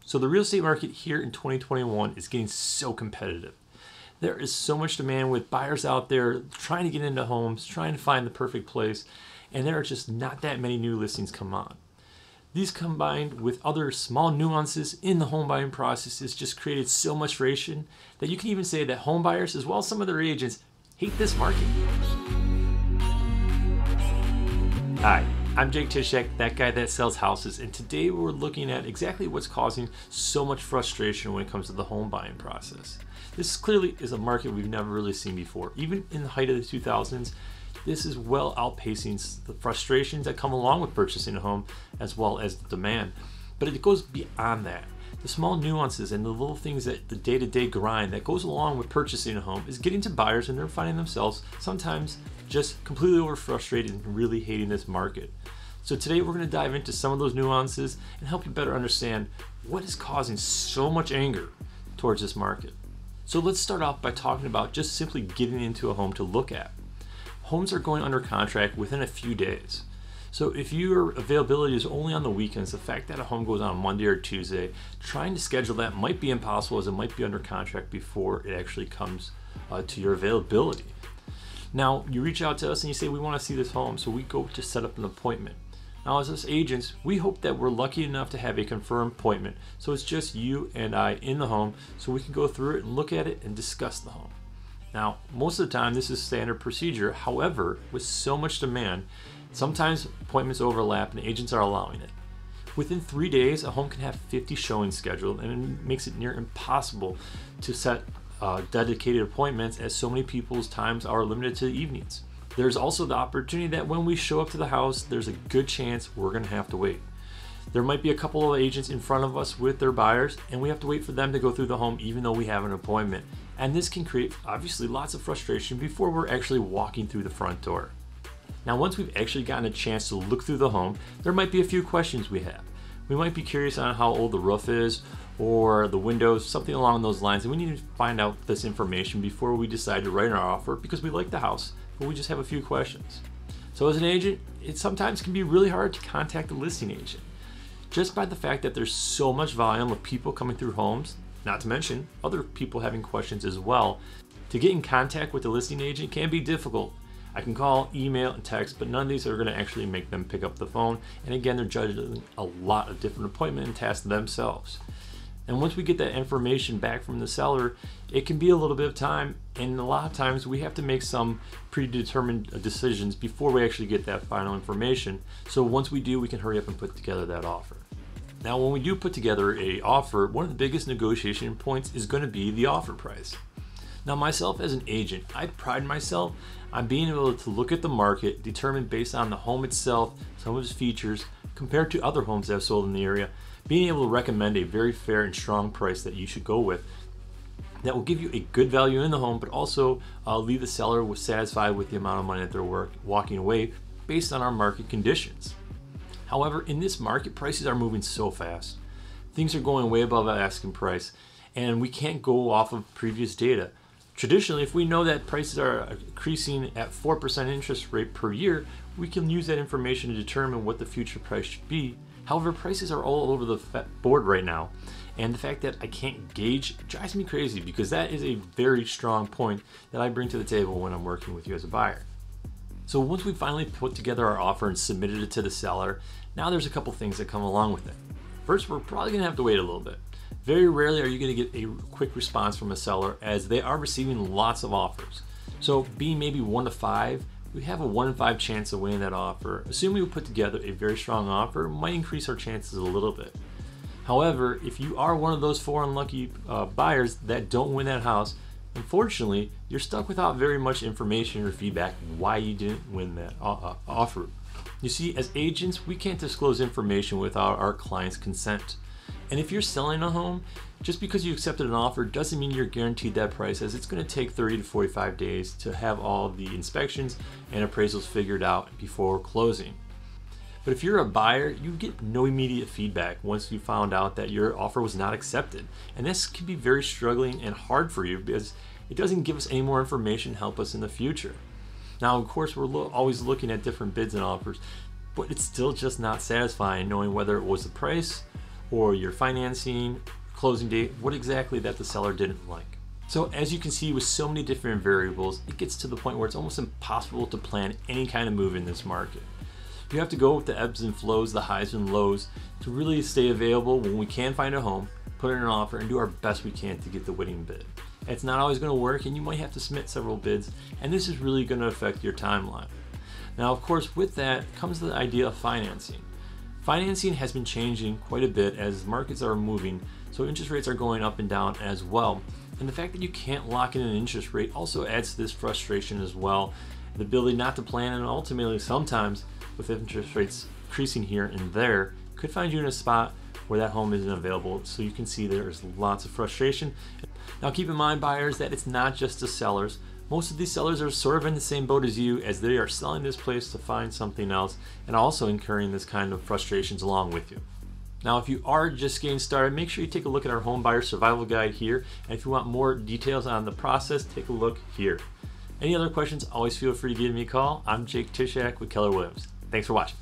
So the real estate market here in 2021 is getting so competitive. There is so much demand with buyers out there trying to get into homes, trying to find the perfect place, and there are just not that many new listings come on. These combined with other small nuances in the home buying process has just created so much frustration that you can even say that home buyers, as well as some of their agents, hate this market. Hi, I'm Jake Tysiak, that guy that sells houses, and today we're looking at exactly what's causing so much frustration when it comes to the home buying process. This clearly is a market we've never really seen before. Even in the height of the 2000s, this is well outpacing the frustrations that come along with purchasing a home as well as the demand. But it goes beyond that. The small nuances and the little things that the day-to-day grind that goes along with purchasing a home is getting to buyers and they're finding themselves sometimes just completely over frustrated and really hating this market. So today we're going to dive into some of those nuances and help you better understand what is causing so much anger towards this market. So let's start off by talking about just simply getting into a home to look at. Homes are going under contract within a few days. So if your availability is only on the weekends, the fact that a home goes on Monday or Tuesday, trying to schedule that might be impossible as it might be under contract before it actually comes to your availability. Now, you reach out to us and you say, we want to see this home, so we go to set up an appointment. Now, as us agents, we hope that we're lucky enough to have a confirmed appointment, so it's just you and I in the home, so we can go through it and look at it and discuss the home. Now, most of the time, this is standard procedure. However, with so much demand, sometimes appointments overlap and agents are allowing it. Within 3 days, a home can have 50 showings scheduled, and it makes it near impossible to set dedicated appointments as so many people's times are limited to the evenings. There's also the opportunity that when we show up to the house, there's a good chance we're going to have to wait. There might be a couple of agents in front of us with their buyers, and we have to wait for them to go through the home even though we have an appointment. And this can create obviously lots of frustration before we're actually walking through the front door. Now, once we've actually gotten a chance to look through the home, there might be a few questions we have. We might be curious on how old the roof is or the windows, something along those lines, and we need to find out this information before we decide to write our offer because we like the house, but we just have a few questions. So as an agent, it sometimes can be really hard to contact the listing agent. Just by the fact that there's so much volume of people coming through homes, not to mention other people having questions as well, to get in contact with the listing agent can be difficult. I can call, email, and text, but none of these are going to actually make them pick up the phone. And again, they're judging a lot of different appointment and tasks themselves. And once we get that information back from the seller, it can be a little bit of time, and a lot of times we have to make some predetermined decisions before we actually get that final information. So once we do, we can hurry up and put together that offer. Now, when we do put together an offer, one of the biggest negotiation points is going to be the offer price. Now, myself as an agent, I pride myself on being able to look at the market, determine based on the home itself, some of its features, compared to other homes that have sold in the area, being able to recommend a very fair and strong price that you should go with that will give you a good value in the home, but also leave the seller satisfied with the amount of money that they're walking away based on our market conditions. However, in this market, prices are moving so fast. Things are going way above our asking price, and we can't go off of previous data. Traditionally, if we know that prices are increasing at 4% interest rate per year, we can use that information to determine what the future price should be. However, prices are all over the board right now, and the fact that I can't gauge drives me crazy because that is a very strong point that I bring to the table when I'm working with you as a buyer. So once we finally put together our offer and submitted it to the seller, now there's a couple things that come along with it. First, we're probably going to have to wait a little bit. Very rarely are you going to get a quick response from a seller as they are receiving lots of offers. So being maybe 1 to 5, we have a 1 in 5 chance of winning that offer. Assuming we put together a very strong offer, might increase our chances a little bit. However, if you are one of those 4 unlucky buyers that don't win that house, unfortunately, you're stuck without very much information or feedback why you didn't win that offer. You see, as agents, we can't disclose information without our client's consent. And if you're selling a home, just because you accepted an offer doesn't mean you're guaranteed that price, as it's going to take 30 to 45 days to have all the inspections and appraisals figured out before closing. But if you're a buyer, you get no immediate feedback once you found out that your offer was not accepted. And this can be very struggling and hard for you because it doesn't give us any more information to help us in the future. Now, of course, we're always looking at different bids and offers, but it's still just not satisfying knowing whether it was the price or your financing, closing date, what exactly that the seller didn't like. So as you can see, with so many different variables, it gets to the point where it's almost impossible to plan any kind of move in this market. You have to go with the ebbs and flows, the highs and lows, to really stay available when we can find a home, put in an offer, and do our best we can to get the winning bid. It's not always going to work, and you might have to submit several bids, and this is really going to affect your timeline. Now, of course, with that comes the idea of financing. Financing has been changing quite a bit as markets are moving, so interest rates are going up and down as well. And the fact that you can't lock in an interest rate also adds to this frustration as well. The ability not to plan, and ultimately sometimes with interest rates increasing here and there, could find you in a spot where that home isn't available. So you can see there's lots of frustration. Now keep in mind, buyers, that it's not just the sellers. Most of these sellers are sort of in the same boat as you, as they are selling this place to find something else and also incurring this kind of frustrations along with you. Now, if you are just getting started, make sure you take a look at our home buyer survival guide here. And if you want more details on the process, take a look here. Any other questions, always feel free to give me a call. I'm Jake Tysiak with Keller Williams. Thanks for watching.